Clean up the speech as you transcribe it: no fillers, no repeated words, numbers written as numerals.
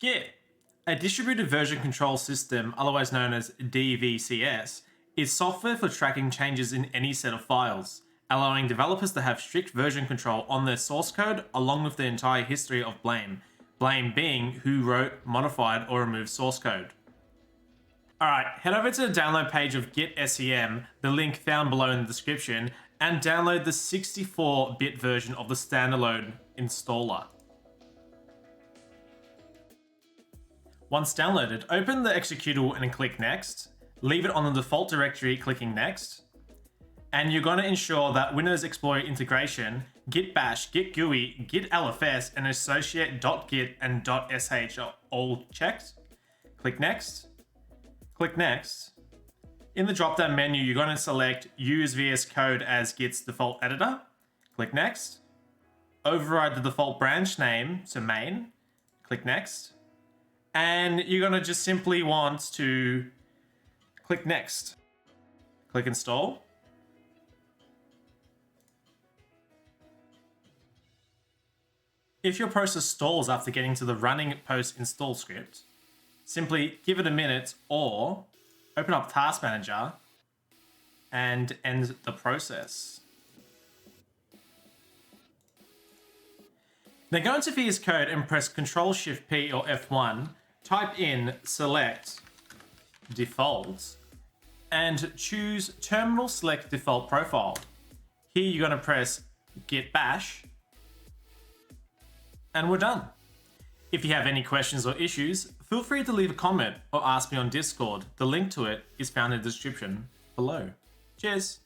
Git, a distributed version control system, otherwise known as DVCS, is software for tracking changes in any set of files, allowing developers to have strict version control on their source code along with the entire history of blame. Blame being who wrote, modified, or removed source code. Alright, head over to the download page of Git SEM, the link found below in the description, and download the 64-bit version of the standalone installer. Once downloaded, open the executable and click Next. Leave it on the default directory, clicking Next. And you're going to ensure that Windows Explorer integration, Git Bash, Git GUI, Git LFS, and associate.git and .sh are all checked. Click Next. Click Next. In the drop-down menu, you're going to select Use VS Code as Git's default editor. Click Next. Override the default branch name to main. Click Next. And you're going to just simply want to click Next. Click Install. If your process stalls after getting to the running post install script, simply give it a minute or open up Task Manager and end the process. Now go into VS Code and press Ctrl-Shift-P or F1, type in select default and choose terminal select default profile. Here you're going to press Git Bash and we're done. If you have any questions or issues, feel free to leave a comment or ask me on Discord. The link to it is found in the description below. Cheers!